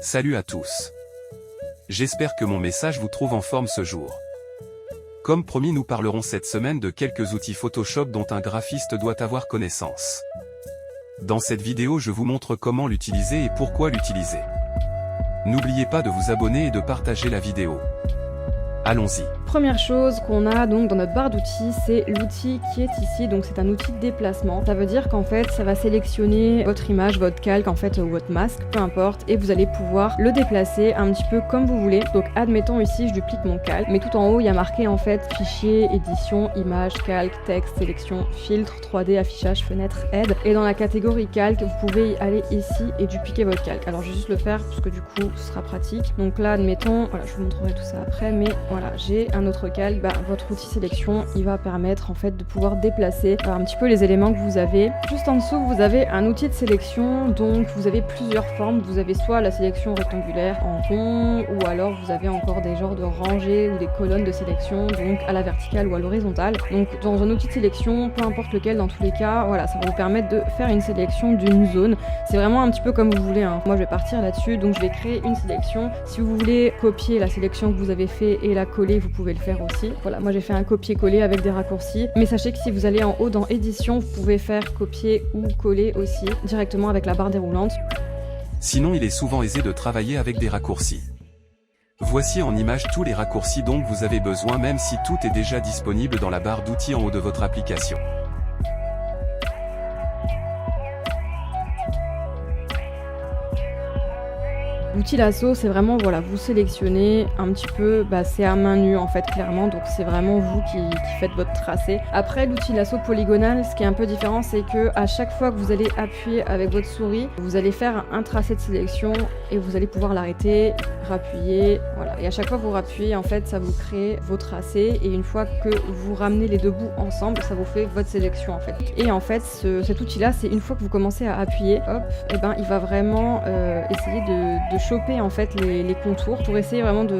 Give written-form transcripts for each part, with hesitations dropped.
Salut à tous. J'espère que mon message vous trouve en forme ce jour. Comme promis, nous parlerons cette semaine de quelques outils Photoshop dont un graphiste doit avoir connaissance. Dans cette vidéo, je vous montre comment l'utiliser et pourquoi l'utiliser. N'oubliez pas de vous abonner et de partager la vidéo. Allons-y. Première chose qu'on a donc dans notre barre d'outils, c'est l'outil qui est ici, donc c'est un outil de déplacement. Ça veut dire qu'en fait ça va sélectionner votre image, votre calque en fait ou votre masque, peu importe, et vous allez pouvoir le déplacer un petit peu comme vous voulez. Donc admettons ici je duplique mon calque, mais tout en haut il y a marqué en fait fichier, édition, image, calque, texte, sélection, filtre, 3D, affichage, fenêtre, aide. Et dans la catégorie calque, vous pouvez aller ici et dupliquer votre calque. Alors je vais juste le faire parce que du coup ce sera pratique. Donc là admettons, voilà, je vous montrerai tout ça après, mais voilà, j'ai un autre calque, votre outil sélection, il va permettre en fait de pouvoir déplacer un petit peu les éléments que vous avez. Juste en dessous, vous avez un outil de sélection, donc vous avez plusieurs formes. Vous avez soit la sélection rectangulaire en rond, ou alors vous avez encore des genres de rangées ou des colonnes de sélection, donc à la verticale ou à l'horizontale. Donc dans un outil de sélection, peu importe lequel, dans tous les cas, voilà, ça va vous permettre de faire une sélection d'une zone. C'est vraiment un petit peu comme vous voulez, hein. Moi je vais partir là-dessus, donc je vais créer une sélection. Si vous voulez copier la sélection que vous avez fait et la coller, vous pouvez le faire aussi. Voilà, moi j'ai fait un copier-coller avec des raccourcis, mais sachez que si vous allez en haut dans édition, vous pouvez faire copier ou coller aussi directement avec la barre déroulante. Sinon, il est souvent aisé de travailler avec des raccourcis. Voici en image tous les raccourcis dont vous avez besoin, même si tout est déjà disponible dans la barre d'outils en haut de votre application. L'outil lasso, c'est vraiment, voilà, vous sélectionnez un petit peu, c'est à main nue en fait, clairement, donc c'est vraiment vous qui faites votre tracé. Après, l'outil lasso polygonal, ce qui est un peu différent, c'est que à chaque fois que vous allez appuyer avec votre souris, vous allez faire un tracé de sélection et vous allez pouvoir l'arrêter, rappuyer, voilà. Et à chaque fois que vous rappuyez, en fait, ça vous crée vos tracés, et une fois que vous ramenez les deux bouts ensemble, ça vous fait votre sélection en fait. Et en fait, cet outil-là, c'est une fois que vous commencez à appuyer, hop, et il va vraiment essayer de choper en fait les contours pour essayer vraiment de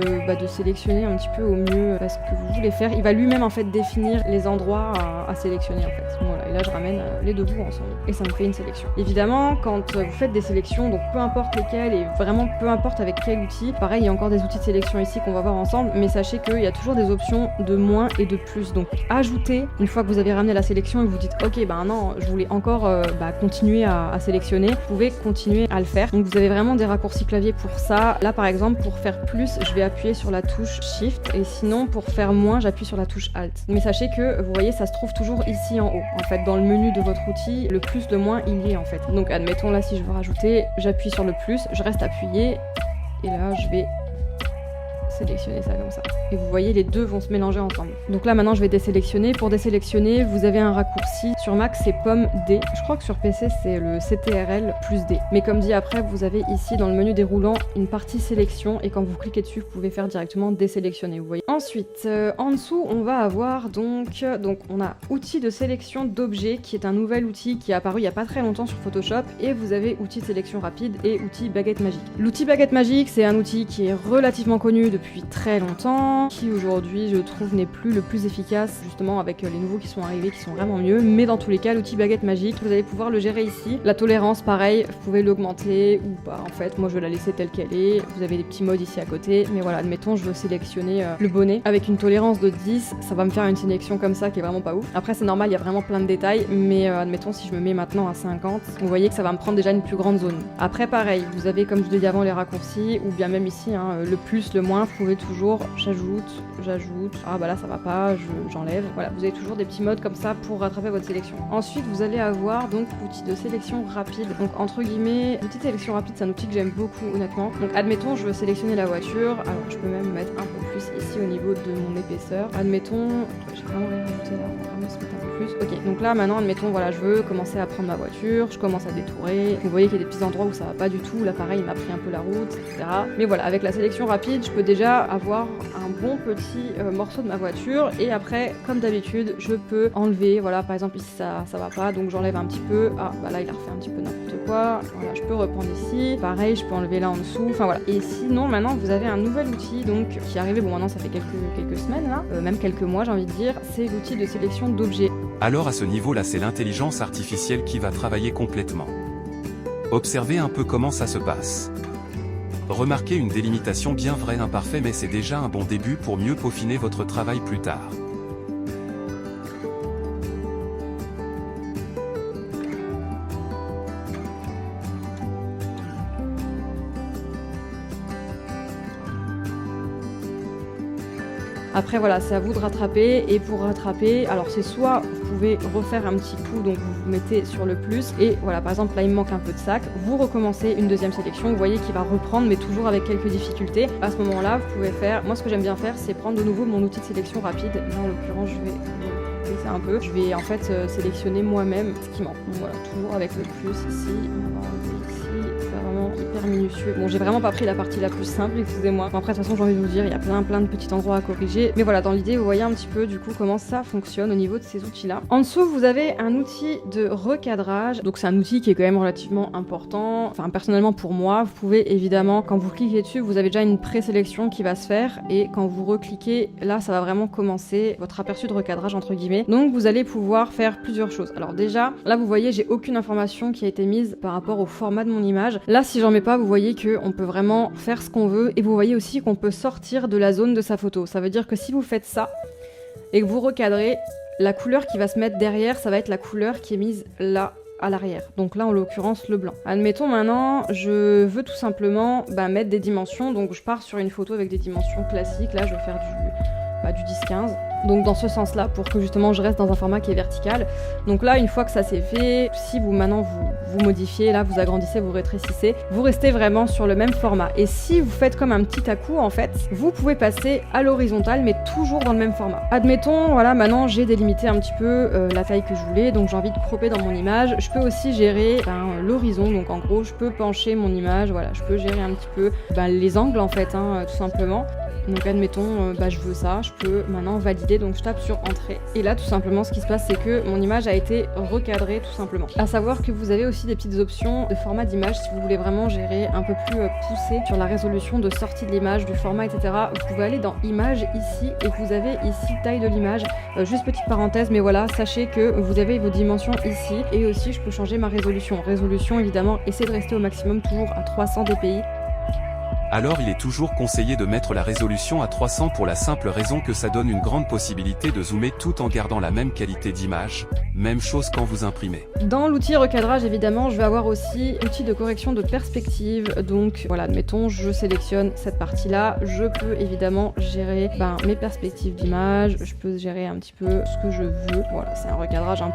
sélectionner un petit peu au mieux ce que vous voulez faire. Il va lui-même en fait définir les endroits à sélectionner en fait. Voilà, et là je ramène les deux bouts ensemble et ça me fait une sélection. Évidemment, quand vous faites des sélections, donc peu importe lesquelles et vraiment peu importe avec quel outil, pareil, il y a encore des outils de sélection ici qu'on va voir ensemble, mais sachez qu'il y a toujours des options de moins et de plus. Donc ajoutez, une fois que vous avez ramené la sélection et que vous dites ok, non, je voulais encore continuer à sélectionner, vous pouvez continuer à le faire. Donc vous avez vraiment des raccourcis clavier pour ça. Là par exemple, pour faire plus, je vais appuyer sur la touche Shift, et sinon pour faire moins, j'appuie sur la touche Alt. Mais sachez que vous voyez, ça se trouve toujours ici en haut. En fait, dans le menu de votre outil, le plus, le moins, il y est en fait. Donc admettons là, si je veux rajouter, j'appuie sur le plus, je reste appuyé, et là je vais sélectionner ça comme ça. Et vous voyez, les deux vont se mélanger ensemble. Donc là maintenant je vais désélectionner. Pour désélectionner, vous avez un raccourci. Sur Mac c'est pomme D. Je crois que sur PC c'est le CTRL plus D. Mais comme dit, après vous avez ici dans le menu déroulant une partie sélection, et quand vous cliquez dessus vous pouvez faire directement désélectionner, vous voyez. Ensuite en dessous on va avoir donc on a outil de sélection d'objets, qui est un nouvel outil qui est apparu il y a pas très longtemps sur Photoshop, et vous avez outil de sélection rapide et outil baguette magique. L'outil baguette magique, c'est un outil qui est relativement connu depuis très longtemps, qui aujourd'hui je trouve n'est plus le plus efficace, justement avec les nouveaux qui sont arrivés qui sont vraiment mieux, mais dans tous les cas l'outil baguette magique, vous allez pouvoir le gérer ici. La tolérance pareil, vous pouvez l'augmenter ou pas, en fait moi je vais la laisser telle qu'elle est. Vous avez des petits modes ici à côté, mais voilà, admettons je veux sélectionner le bonnet avec une tolérance de 10, ça va me faire une sélection comme ça qui est vraiment pas ouf. Après c'est normal, il y a vraiment plein de détails, mais admettons si je me mets maintenant à 50, vous voyez que ça va me prendre déjà une plus grande zone. Après pareil, vous avez comme je vous ai dit avant les raccourcis, ou bien même ici le plus, le moins, vous pouvez toujours j'ajoute, là ça va pas, j'enlève. Voilà, vous avez toujours des petits modes comme ça pour rattraper votre sélection. Ensuite vous allez avoir donc l'outil de sélection rapide. Donc entre guillemets, l'outil de sélection rapide, c'est un outil que j'aime beaucoup honnêtement. Donc admettons je veux sélectionner la voiture, alors je peux même mettre un peu plus ici au niveau de mon épaisseur. Admettons, j'ai vraiment rien rajouté là, on va vraiment se mettre un peu plus. Ok, donc là maintenant admettons, voilà, je veux commencer à prendre ma voiture, je commence à détourer. Vous voyez qu'il y a des petits endroits où ça va pas du tout, là pareil il m'a pris un peu la route, etc. Mais voilà, avec la sélection rapide, je peux déjà avoir un bon petit morceau de ma voiture, et après comme d'habitude je peux enlever, voilà, par exemple ici ça va pas, donc j'enlève un petit peu, là il a refait un petit peu n'importe quoi, voilà, je peux reprendre ici, pareil je peux enlever là en dessous, enfin voilà. Et sinon maintenant vous avez un nouvel outil donc qui est arrivé, bon maintenant ça fait quelques semaines là, même quelques mois j'ai envie de dire, c'est l'outil de sélection d'objets. Alors à ce niveau là, c'est l'intelligence artificielle qui va travailler complètement. Observez un peu comment ça se passe. Remarquez une délimitation bien vraie imparfaite, mais c'est déjà un bon début pour mieux peaufiner votre travail plus tard. Après voilà, c'est à vous de rattraper, et pour rattraper, alors c'est soit vous pouvez refaire un petit coup, donc vous vous mettez sur le plus, et voilà, par exemple là il me manque un peu de sac, vous recommencez une deuxième sélection, vous voyez qu'il va reprendre mais toujours avec quelques difficultés. À ce moment-là, vous pouvez faire, moi ce que j'aime bien faire, c'est prendre de nouveau mon outil de sélection rapide. Là en l'occurrence je vais baisser un peu, je vais en fait sélectionner moi-même ce qui manque. Donc voilà, toujours avec le plus ici, on va enlever ici, c'est vraiment hyper minutieux. Bon, j'ai vraiment pas pris la partie la plus simple, excusez-moi. Bon, après de toute façon j'ai envie de vous dire, il y a plein de petits endroits à corriger, mais voilà, dans l'idée vous voyez un petit peu du coup comment ça fonctionne au niveau de ces outils là. En dessous vous avez un outil de recadrage, donc c'est un outil qui est quand même relativement important, enfin personnellement pour moi. Vous pouvez évidemment, quand vous cliquez dessus, vous avez déjà une présélection qui va se faire, et quand vous recliquez, là ça va vraiment commencer votre aperçu de recadrage entre guillemets. Donc vous allez pouvoir faire plusieurs choses. Alors déjà, là vous voyez j'ai aucune information qui a été mise par rapport au format de mon image. Là si j'en mets pas, vous voyez que on peut vraiment faire ce qu'on veut, et vous voyez aussi qu'on peut sortir de la zone de sa photo. Ça veut dire que si vous faites ça et que vous recadrez, la couleur qui va se mettre derrière, ça va être la couleur qui est mise là à l'arrière. Donc là en l'occurrence le blanc. Admettons maintenant je veux tout simplement mettre des dimensions, donc je pars sur une photo avec des dimensions classiques. Là je vais faire du 10-15. Donc dans ce sens-là, pour que justement je reste dans un format qui est vertical. Donc là, une fois que ça c'est fait, si vous maintenant vous modifiez, là vous agrandissez, vous rétrécissez, vous restez vraiment sur le même format. Et si vous faites comme un petit à-coup, en fait, vous pouvez passer à l'horizontale, mais toujours dans le même format. Admettons, voilà, maintenant j'ai délimité un petit peu la taille que je voulais, donc j'ai envie de cropper dans mon image. Je peux aussi gérer l'horizon, donc en gros je peux pencher mon image, voilà, je peux gérer un petit peu les angles en fait, tout simplement. Donc admettons, je veux ça, je peux maintenant valider, donc je tape sur entrée. Et là tout simplement ce qui se passe c'est que mon image a été recadrée tout simplement. À savoir que vous avez aussi des petites options de format d'image si vous voulez vraiment gérer un peu plus poussé sur la résolution de sortie de l'image, du format, etc. Vous pouvez aller dans image ici, et vous avez ici taille de l'image. Juste petite parenthèse, mais voilà, sachez que vous avez vos dimensions ici, et aussi je peux changer ma résolution. Résolution évidemment, essayez de rester au maximum toujours à 300 dpi. Alors il est toujours conseillé de mettre la résolution à 300 pour la simple raison que ça donne une grande possibilité de zoomer tout en gardant la même qualité d'image. Même chose quand vous imprimez. Dans l'outil recadrage, évidemment, je vais avoir aussi l'outil de correction de perspective. Donc voilà, admettons, je sélectionne cette partie-là. Je peux évidemment gérer mes perspectives d'image. Je peux gérer un petit peu ce que je veux. Voilà, c'est un recadrage un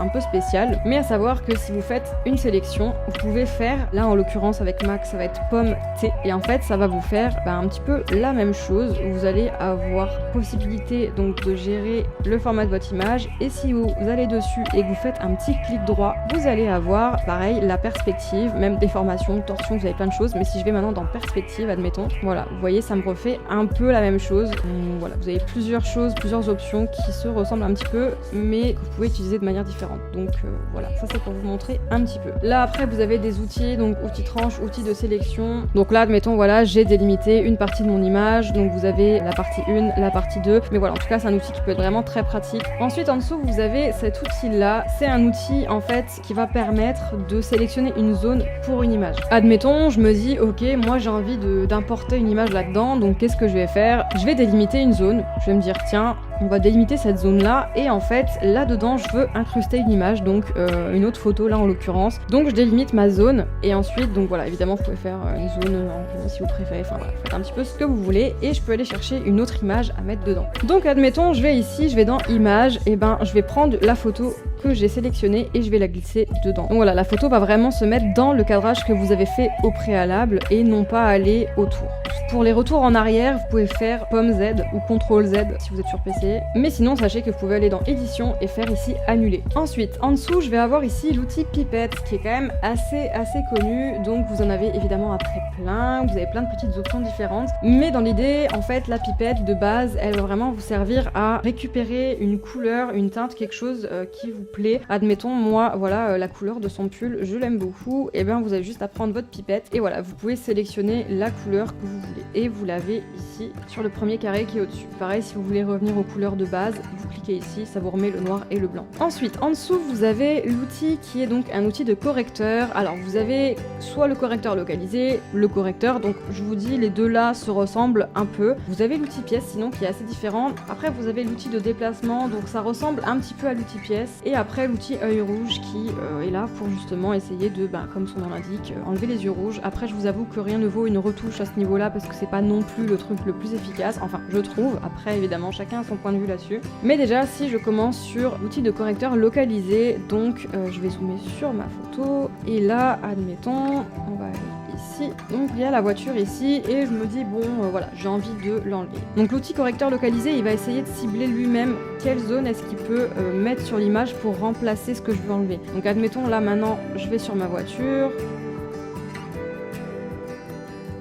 peu spécial. Mais à savoir que si vous faites une sélection, vous pouvez faire, là en l'occurrence avec Mac, ça va être pomme T. Et en fait, ça va vous faire un petit peu la même chose. Vous allez avoir possibilité donc de gérer le format de votre image, et si vous allez dessus et que vous faites un petit clic droit, vous allez avoir pareil la perspective, même déformation, torsion, vous avez plein de choses. Mais si je vais maintenant dans perspective, admettons, voilà, vous voyez ça me refait un peu la même chose. Donc, voilà, vous avez plusieurs choses, plusieurs options qui se ressemblent un petit peu, mais que vous pouvez utiliser de manière différente. Donc voilà, ça c'est pour vous montrer un petit peu. Là après vous avez des outils, donc outils tranche, outils de sélection. Donc là admettons, voilà, j'ai délimité une partie de mon image, donc vous avez la partie 1, la partie 2, mais voilà, en tout cas c'est un outil qui peut être vraiment très pratique. Ensuite en dessous vous avez cet outil là, c'est un outil en fait qui va permettre de sélectionner une zone pour une image. Admettons, je me dis ok, moi j'ai envie d'importer une image là-dedans, donc qu'est-ce que je vais faire? Je vais délimiter une zone, je vais me dire tiens, on va délimiter cette zone là, et en fait là dedans je veux incruster une image, donc une autre photo là en l'occurrence. Donc je délimite ma zone, et ensuite donc voilà, évidemment vous pouvez faire une zone en gros si vous préférez, enfin voilà, faites un petit peu ce que vous voulez, et je peux aller chercher une autre image à mettre dedans. Donc admettons, je vais ici, je vais dans image, et je vais prendre la photo que j'ai sélectionnée et je vais la glisser dedans. Donc voilà, la photo va vraiment se mettre dans le cadrage que vous avez fait au préalable et non pas aller autour. Pour les retours en arrière, vous pouvez faire pomme Z ou CTRL Z si vous êtes sur PC. Mais sinon, sachez que vous pouvez aller dans édition et faire ici annuler. Ensuite, en dessous, je vais avoir ici l'outil pipette qui est quand même assez connu. Donc vous en avez évidemment après plein. Vous avez plein de petites options différentes. Mais dans l'idée, en fait, la pipette de base, elle va vraiment vous servir à récupérer une couleur, une teinte, quelque chose qui vous plaît. Admettons, moi, voilà, la couleur de son pull, je l'aime beaucoup. Et bien, vous avez juste à prendre votre pipette et voilà, vous pouvez sélectionner la couleur que vous voulez. et vous l'avez ici sur le premier carré qui est au-dessus. Pareil, si vous voulez revenir aux couleurs de base, vous cliquez ici, ça vous remet le noir et le blanc. Ensuite, en dessous, vous avez l'outil qui est donc un outil de correcteur. Alors, vous avez soit le correcteur localisé, le correcteur, donc je vous dis, les deux là se ressemblent un peu. Vous avez l'outil pièce, sinon, qui est assez différent. Après, vous avez l'outil de déplacement, donc ça ressemble un petit peu à l'outil pièce. Et après, l'outil œil rouge qui est là pour justement essayer de, comme son nom l'indique, enlever les yeux rouges. Après, je vous avoue que rien ne vaut une retouche à ce niveau-là parce que c'est pas non plus le truc le plus efficace. Enfin, je trouve. Après, évidemment, chacun a son point de vue là-dessus. Mais déjà, si je commence sur l'outil de correcteur localisé, donc je vais zoomer sur ma photo. Et là, admettons, on va aller ici. Donc il y a la voiture ici et je me dis bon voilà, j'ai envie de l'enlever. Donc l'outil correcteur localisé, il va essayer de cibler lui-même quelle zone est-ce qu'il peut mettre sur l'image pour remplacer ce que je veux enlever. Donc admettons là maintenant, je vais sur ma voiture.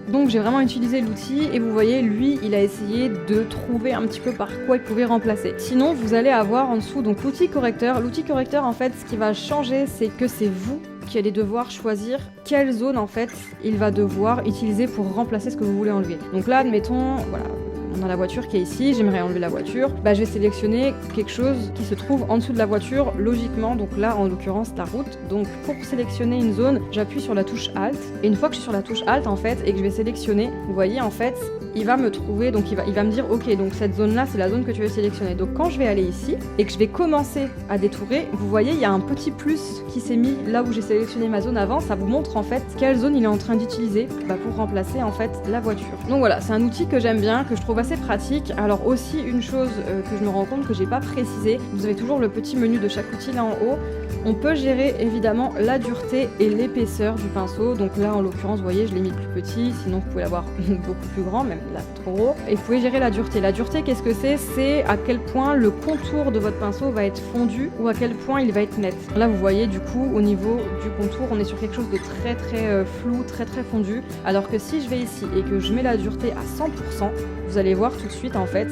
Donc j'ai vraiment utilisé l'outil et vous voyez, lui, il a essayé de trouver un petit peu par quoi il pouvait remplacer. Sinon, vous allez avoir en dessous donc l'outil correcteur. L'outil correcteur, en fait, ce qui va changer, c'est que c'est vous qui allez devoir choisir quelle zone, en fait, il va devoir utiliser pour remplacer ce que vous voulez enlever. Donc là, admettons, voilà, on a la voiture qui est ici, j'aimerais enlever la voiture. Je vais sélectionner quelque chose qui se trouve en dessous de la voiture, logiquement, donc là, en l'occurrence, la route. Donc pour sélectionner une zone, j'appuie sur la touche Alt. Et une fois que je suis sur la touche Alt, en fait, et que je vais sélectionner, vous voyez, en fait, il va me trouver, donc il va me dire, ok, donc cette zone-là, c'est la zone que tu veux sélectionner. Donc quand je vais aller ici, et que je vais commencer à détourer, vous voyez, il y a un petit plus qui s'est mis là où j'ai sélectionné ma zone avant. Ça vous montre, en fait, quelle zone il est en train d'utiliser pour remplacer, en fait, la voiture. Donc voilà, c'est un outil que j'aime bien, que je trouve assez pratique. Alors aussi, une chose que je me rends compte que j'ai pas précisé, vous avez toujours le petit menu de chaque outil là en haut. On peut gérer évidemment la dureté et l'épaisseur du pinceau. Donc là, en l'occurrence, vous voyez, je l'ai mis plus petit, sinon vous pouvez l'avoir beaucoup plus grand, même là trop gros. Et vous pouvez gérer la dureté. La dureté, qu'est-ce que c'est? C'est à quel point le contour de votre pinceau va être fondu ou à quel point il va être net. Là, vous voyez, du coup, au niveau du contour, on est sur quelque chose de très très flou, très très fondu. Alors que si je vais ici et que je mets la dureté à 100%, vous allez voir tout de suite, en fait,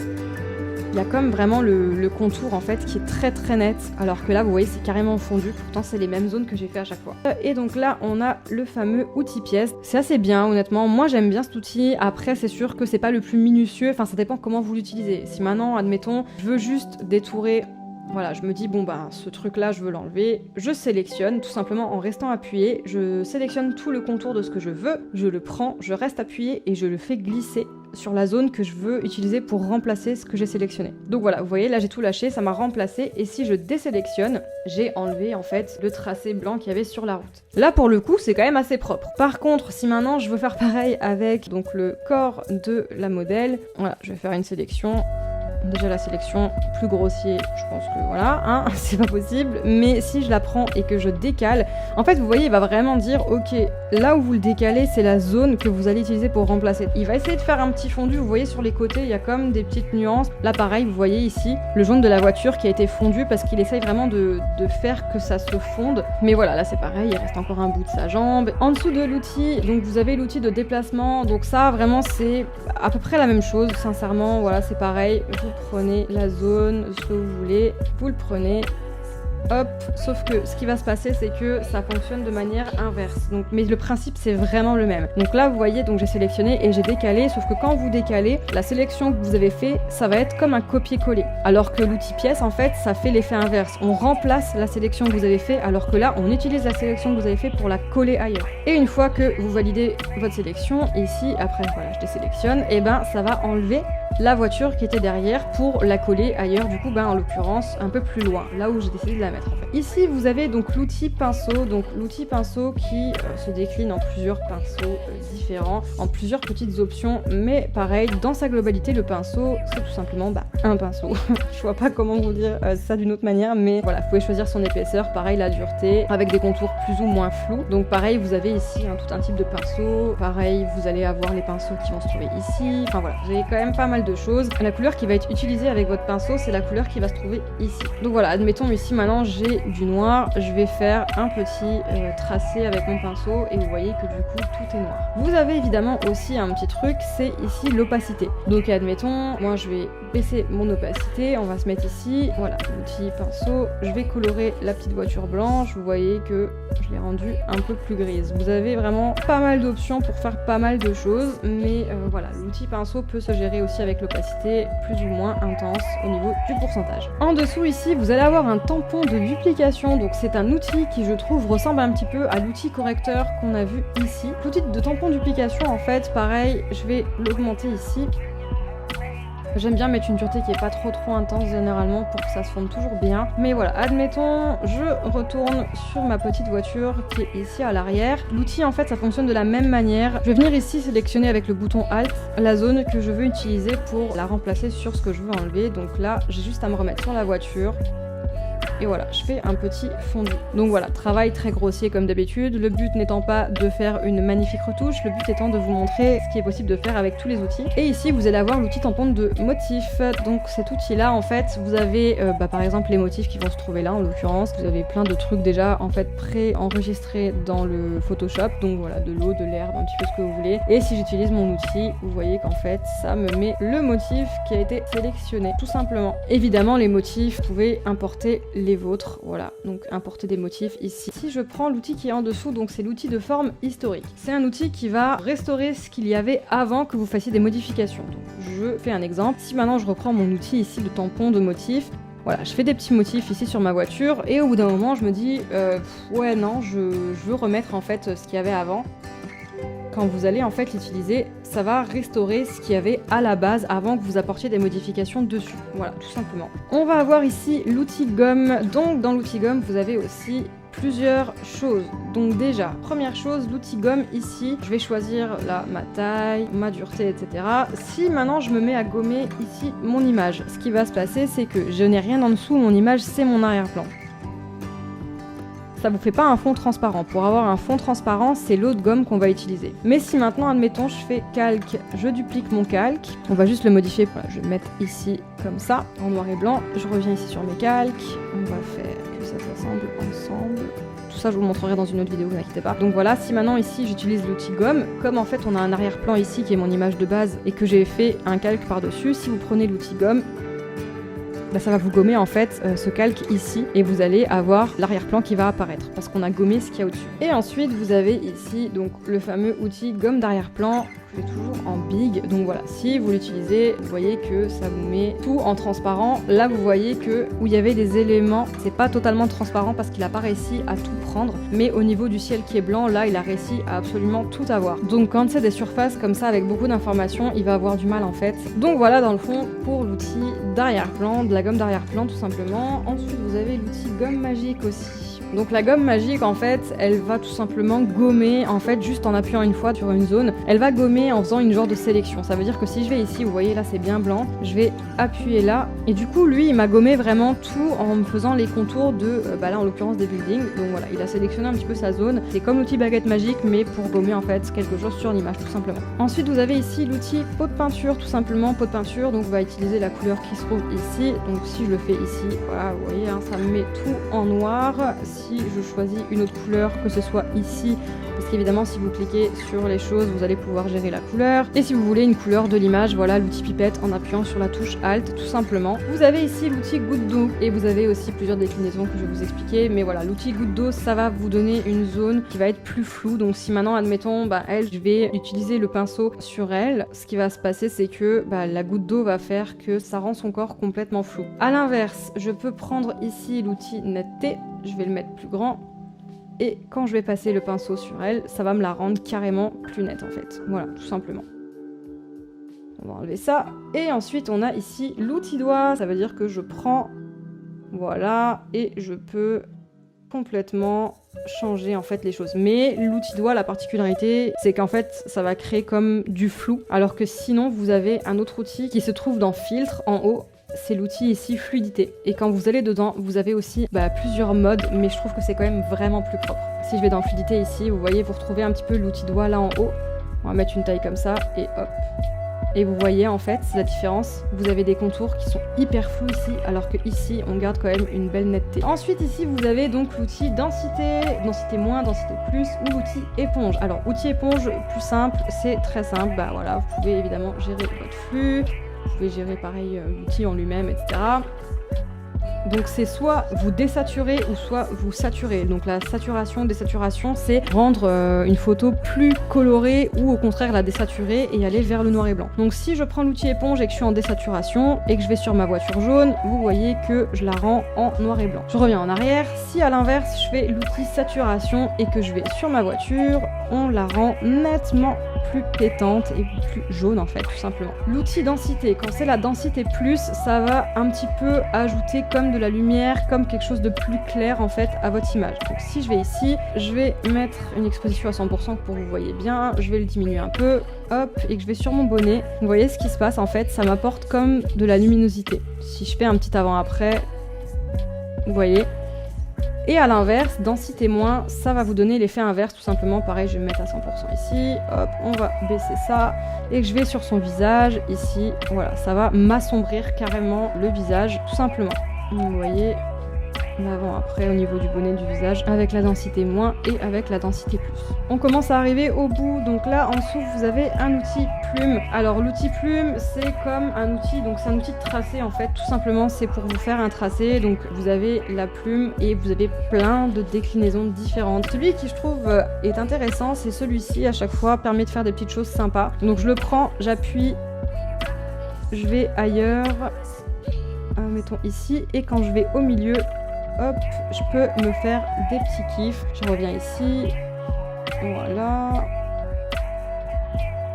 il y a comme vraiment le contour en fait qui est très très net, alors que là vous voyez c'est carrément fondu, pourtant c'est les mêmes zones que j'ai fait à chaque fois. Et donc là on a le fameux outil pièce, c'est assez bien honnêtement, moi j'aime bien cet outil. Après c'est sûr que c'est pas le plus minutieux, enfin ça dépend comment vous l'utilisez. Si maintenant admettons je veux juste détourer, voilà, je me dis bon ce truc là je veux l'enlever, je sélectionne tout simplement en restant appuyé, je sélectionne tout le contour de ce que je veux, je le prends, je reste appuyé et je le fais glisser sur la zone que je veux utiliser pour remplacer ce que j'ai sélectionné. Donc voilà, vous voyez là j'ai tout lâché, ça m'a remplacé, et si je désélectionne, j'ai enlevé en fait le tracé blanc qu'il y avait sur la route. Là pour le coup c'est quand même assez propre. Par contre si maintenant je veux faire pareil avec donc le corps de la modèle, voilà, je vais faire une sélection. Déjà la sélection plus grossier, je pense que voilà, hein, c'est pas possible. Mais si je la prends et que je décale, en fait vous voyez il va vraiment dire ok, là où vous le décalez c'est la zone que vous allez utiliser pour remplacer. Il va essayer de faire un petit fondu, vous voyez sur les côtés il y a comme des petites nuances. Là pareil vous voyez ici le jaune de la voiture qui a été fondu parce qu'il essaye vraiment de faire que ça se fonde. Mais voilà, là c'est pareil, il reste encore un bout de sa jambe. En dessous de l'outil, donc vous avez l'outil de déplacement, donc ça vraiment c'est à peu près la même chose, sincèrement, voilà c'est pareil. Vous prenez la zone, ce que vous voulez, vous le prenez, hop, sauf que ce qui va se passer c'est que ça fonctionne de manière inverse, donc, mais le principe c'est vraiment le même. Donc là vous voyez, donc j'ai sélectionné et j'ai décalé, sauf que quand vous décalez, la sélection que vous avez fait, ça va être comme un copier-coller, alors que l'outil pièce en fait ça fait l'effet inverse, on remplace la sélection que vous avez fait, alors que là on utilise la sélection que vous avez fait pour la coller ailleurs. Et une fois que vous validez votre sélection, ici après voilà je désélectionne, et ça va enlever la voiture qui était derrière pour la coller ailleurs, du coup en l'occurrence un peu plus loin, là où j'ai décidé de la mettre en fait. Ici vous avez donc l'outil pinceau, donc l'outil pinceau qui se décline en plusieurs pinceaux différents, en plusieurs petites options, mais pareil dans sa globalité le pinceau c'est tout simplement un pinceau. Je vois pas comment vous dire ça d'une autre manière, mais voilà, vous pouvez choisir son épaisseur, pareil la dureté, avec des contours plus ou moins flous. Donc pareil vous avez ici tout un type de pinceau, pareil vous allez avoir les pinceaux qui vont se trouver ici, enfin voilà, vous avez quand même pas mal de choses. La couleur qui va être utilisée avec votre pinceau c'est la couleur qui va se trouver ici. Donc voilà, admettons ici maintenant j'ai du noir, je vais faire un petit tracé avec mon pinceau et vous voyez que du coup tout est noir. Vous avez évidemment aussi un petit truc, c'est ici l'opacité. Donc admettons, moi je vais baisser mon opacité, on va se mettre ici, voilà, l'outil pinceau, je vais colorer la petite voiture blanche, vous voyez que je l'ai rendue un peu plus grise. Vous avez vraiment pas mal d'options pour faire pas mal de choses, mais voilà, l'outil pinceau peut se gérer aussi avec l'opacité plus ou moins intense au niveau du pourcentage. En dessous ici, vous allez avoir un tampon de duplication, donc c'est un outil qui je trouve ressemble un petit peu à l'outil correcteur qu'on a vu ici. L'outil de tampon duplication en fait, pareil, je vais l'augmenter ici. J'aime bien mettre une dureté qui est pas trop intense généralement pour que ça se fonde toujours bien. Mais voilà, admettons, je retourne sur ma petite voiture qui est ici à l'arrière. L'outil en fait ça fonctionne de la même manière. Je vais venir ici sélectionner avec le bouton Alt la zone que je veux utiliser pour la remplacer sur ce que je veux enlever. Donc là, j'ai juste à me remettre sur la voiture. Et voilà, je fais un petit fondu. Donc voilà, travail très grossier comme d'habitude. Le but n'étant pas de faire une magnifique retouche, le but étant de vous montrer ce qui est possible de faire avec tous les outils. Et ici, vous allez avoir l'outil tampon de motifs. Donc cet outil-là, en fait, vous avez par exemple les motifs qui vont se trouver là, en l'occurrence. Vous avez plein de trucs déjà en fait pré-enregistrés dans le Photoshop. Donc voilà, de l'eau, de l'herbe, un petit peu ce que vous voulez. Et si j'utilise mon outil, vous voyez qu'en fait, ça me met le motif qui a été sélectionné, tout simplement. Évidemment, les motifs, vous pouvez importer les vôtres, voilà, donc importer des motifs ici. Si je prends l'outil qui est en dessous, donc c'est l'outil de forme historique. C'est un outil qui va restaurer ce qu'il y avait avant que vous fassiez des modifications. Donc je fais un exemple. Si maintenant je reprends mon outil ici de tampon de motifs, voilà, je fais des petits motifs ici sur ma voiture et au bout d'un moment je me dis ouais non, je veux remettre en fait ce qu'il y avait avant. Quand vous allez en fait l'utiliser, ça va restaurer ce qu'il y avait à la base avant que vous apportiez des modifications dessus. Voilà, tout simplement. On va avoir ici l'outil gomme. Donc dans l'outil gomme, vous avez aussi plusieurs choses. Donc déjà, première chose, l'outil gomme ici, je vais choisir là ma taille, ma dureté, etc. Si maintenant je me mets à gommer ici mon image, ce qui va se passer, c'est que je n'ai rien en dessous, mon image c'est mon arrière-plan. Ça vous fait pas un fond transparent. Pour avoir un fond transparent, c'est l'eau de gomme qu'on va utiliser. Mais si maintenant, admettons, je fais calque, je duplique mon calque, on va juste le modifier. Voilà, je vais le mettre ici comme ça, en noir et blanc. Je reviens ici sur mes calques. On va faire que ça s'assemble ensemble. Tout ça, je vous le montrerai dans une autre vidéo, vous inquiétez pas. Donc voilà, si maintenant ici j'utilise l'outil gomme, comme en fait on a un arrière-plan ici qui est mon image de base et que j'ai fait un calque par-dessus, si vous prenez l'outil gomme, bah ça va vous gommer en fait ce calque ici et vous allez avoir l'arrière-plan qui va apparaître parce qu'on a gommé ce qu'il y a au-dessus. Et ensuite vous avez ici donc le fameux outil gomme d'arrière-plan. Je fais toujours en big, donc voilà, si vous l'utilisez, vous voyez que ça vous met tout en transparent. Là vous voyez que où il y avait des éléments, c'est pas totalement transparent parce qu'il a pas réussi à tout prendre, mais au niveau du ciel qui est blanc, là il a réussi à absolument tout avoir. Donc quand c'est des surfaces comme ça avec beaucoup d'informations, il va avoir du mal en fait. Donc voilà dans le fond pour l'outil d'arrière-plan, de la gomme d'arrière-plan tout simplement. Ensuite vous avez l'outil gomme magique aussi. Donc la gomme magique en fait, elle va tout simplement gommer en fait juste en appuyant une fois sur une zone. Elle va gommer en faisant une genre de sélection. Ça veut dire que si je vais ici, vous voyez là c'est bien blanc, je vais appuyer là et du coup lui il m'a gommé vraiment tout en me faisant les contours de, là en l'occurrence des buildings. Donc voilà, il a sélectionné un petit peu sa zone. C'est comme l'outil baguette magique mais pour gommer en fait quelque chose sur l'image tout simplement. Ensuite vous avez ici l'outil pot de peinture tout simplement, pot de peinture. Donc on va utiliser la couleur qui se trouve ici. Donc si je le fais ici, voilà vous voyez hein, ça me met tout en noir. Si je choisis une autre couleur, que ce soit ici, parce qu'évidemment si vous cliquez sur les choses vous allez pouvoir gérer la couleur, et si vous voulez une couleur de l'image, voilà l'outil pipette en appuyant sur la touche Alt tout simplement. Vous avez ici l'outil goutte d'eau et vous avez aussi plusieurs déclinaisons que je vais vous expliquer, mais voilà l'outil goutte d'eau ça va vous donner une zone qui va être plus floue. Donc si maintenant admettons elle, je vais utiliser le pinceau sur elle, ce qui va se passer c'est que la goutte d'eau va faire que ça rend son corps complètement flou. A l'inverse, je peux prendre ici l'outil netteté, je vais le mettre plus grand et quand je vais passer le pinceau sur elle, ça va me la rendre carrément plus nette en fait. Voilà, tout simplement. On va enlever ça. Et ensuite, on a ici l'outil doigt. Ça veut dire que je prends, voilà, et je peux complètement changer en fait les choses. Mais l'outil doigt, la particularité, c'est qu'en fait, ça va créer comme du flou. Alors que sinon, vous avez un autre outil qui se trouve dans filtre en haut. C'est l'outil ici fluidité. Et quand vous allez dedans, vous avez aussi plusieurs modes, mais je trouve que c'est quand même vraiment plus propre. Si je vais dans fluidité ici, vous voyez, vous retrouvez un petit peu l'outil doigt là en haut. On va mettre une taille comme ça et hop. Et vous voyez en fait la différence, vous avez des contours qui sont hyper flous ici, alors que ici on garde quand même une belle netteté. Ensuite ici vous avez donc l'outil densité, densité moins, densité plus, ou l'outil éponge. Alors outil éponge plus simple, c'est très simple, bah voilà, vous pouvez évidemment gérer votre flux, vous pouvez gérer pareil l'outil en lui-même, etc. Donc c'est soit vous désaturez ou soit vous saturez. Donc la saturation, désaturation, c'est rendre une photo plus colorée ou au contraire la désaturer et aller vers le noir et blanc. Donc si je prends l'outil éponge et que je suis en désaturation et que je vais sur ma voiture jaune, vous voyez que je la rends en noir et blanc. Je reviens en arrière. Si à l'inverse je fais l'outil saturation et que je vais sur ma voiture, on la rend nettement plus pétante et plus jaune en fait, tout simplement. L'outil densité, quand c'est la densité plus, ça va un petit peu ajouter comme de la lumière, comme quelque chose de plus clair en fait à votre image. Donc si je vais ici, je vais mettre une exposition à 100% pour que vous voyez bien, je vais le diminuer un peu, hop, et que je vais sur mon bonnet. Vous voyez ce qui se passe en fait, ça m'apporte comme de la luminosité. Si je fais un petit avant-après, vous voyez. Et à l'inverse, densité moins, ça va vous donner l'effet inverse tout simplement. Pareil, je vais me mettre à 100% ici, hop, on va baisser ça, et que je vais sur son visage, ici, voilà, ça va m'assombrir carrément le visage, tout simplement. Vous voyez, l'avant-après au niveau du bonnet du visage, avec la densité moins et avec la densité plus. On commence à arriver au bout, donc là, en dessous, vous avez un outil plume. Alors l'outil plume, c'est comme un outil, donc c'est un outil de tracé en fait, tout simplement, c'est pour vous faire un tracé, donc vous avez la plume et vous avez plein de déclinaisons différentes. Celui qui je trouve est intéressant, c'est celui-ci, à chaque fois, permet de faire des petites choses sympas. Donc je le prends, j'appuie, je vais ailleurs, mettons ici, et quand je vais au milieu, hop, je peux me faire des petits kiffs. Je reviens ici, voilà.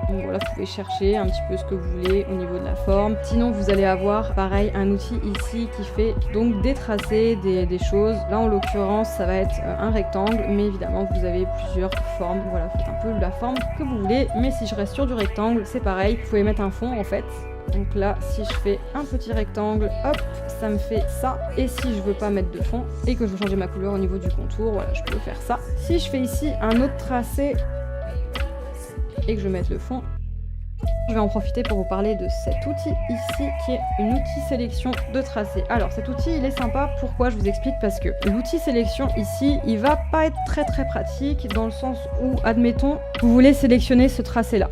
Donc voilà, vous pouvez chercher un petit peu ce que vous voulez au niveau de la forme. Sinon, vous allez avoir pareil un outil ici qui fait donc des tracés, des choses. Là, en l'occurrence, ça va être un rectangle, mais évidemment, vous avez plusieurs formes. Voilà, faites un peu la forme que vous voulez. Mais si je reste sur du rectangle, c'est pareil. Vous pouvez mettre un fond en fait. Donc là, si je fais un petit rectangle, hop, ça me fait ça. Et si je veux pas mettre de fond et que je veux changer ma couleur au niveau du contour, voilà, je peux faire ça. Si je fais ici un autre tracé et que je mette le fond, je vais en profiter pour vous parler de cet outil ici qui est une outil sélection de tracé. Alors cet outil il est sympa, pourquoi je vous explique, parce que l'outil sélection ici il va pas être très pratique dans le sens où, admettons, vous voulez sélectionner ce tracé là.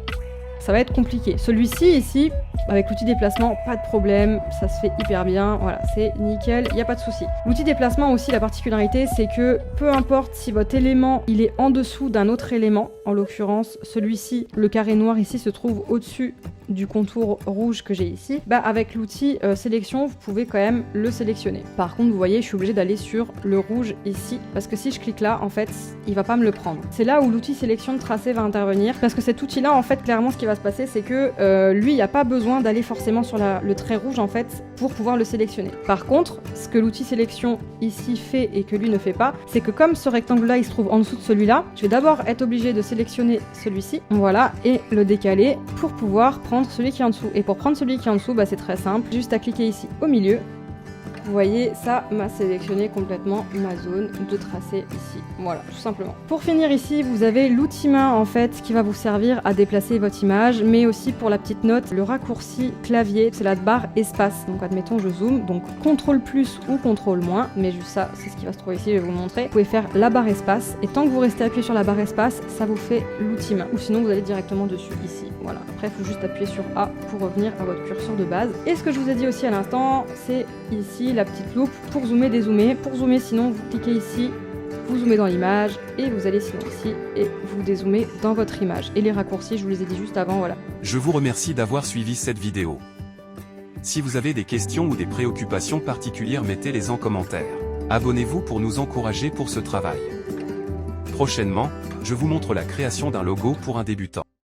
Ça va être compliqué. Celui-ci ici, avec l'outil déplacement, pas de problème, ça se fait hyper bien, voilà, c'est nickel, il n'y a pas de souci. L'outil déplacement aussi, la particularité, c'est que peu importe si votre élément, il est en dessous d'un autre élément, en l'occurrence, celui-ci, le carré noir ici se trouve au-dessus du contour rouge que j'ai ici, bah avec l'outil sélection, vous pouvez quand même le sélectionner. Par contre, vous voyez, je suis obligée d'aller sur le rouge ici, parce que si je clique là, en fait, il va pas me le prendre. C'est là où l'outil sélection de tracé va intervenir, parce que cet outil-là, en fait, clairement, ce qui va se passer, c'est que lui, il n'y a pas besoin d'aller forcément sur le trait rouge, en fait, pour pouvoir le sélectionner. Par contre, ce que l'outil sélection ici fait et que lui ne fait pas, c'est que comme ce rectangle-là, il se trouve en dessous de celui-là, je vais d'abord être obligée de sélectionner celui-ci, voilà, et le décaler pour pouvoir prendre celui qui est en dessous. Et pour prendre celui qui est en dessous, bah, c'est très simple, juste à cliquer ici au milieu. Vous voyez, ça m'a sélectionné complètement ma zone de tracé ici. Voilà, tout simplement. Pour finir ici, vous avez l'outil main en fait qui va vous servir à déplacer votre image, mais aussi pour la petite note, le raccourci clavier, c'est la barre espace. Donc admettons, je zoome, donc CTRL plus ou CTRL moins, mais juste ça, c'est ce qui va se trouver ici, je vais vous le montrer. Vous pouvez faire la barre espace, et tant que vous restez appuyé sur la barre espace, ça vous fait l'outil main. Ou sinon, vous allez directement dessus, ici. Voilà. Après, il faut juste appuyer sur A pour revenir à votre curseur de base. Et ce que je vous ai dit aussi à l'instant, c'est ici la petite loupe pour zoomer, dézoomer. Pour zoomer, sinon, vous cliquez ici, vous zoomez dans l'image et vous allez sinon ici et vous dézoomez dans votre image. Et les raccourcis, je vous les ai dit juste avant, voilà. Je vous remercie d'avoir suivi cette vidéo. Si vous avez des questions ou des préoccupations particulières, mettez-les en commentaire. Abonnez-vous pour nous encourager pour ce travail. Prochainement, je vous montre la création d'un logo pour un débutant.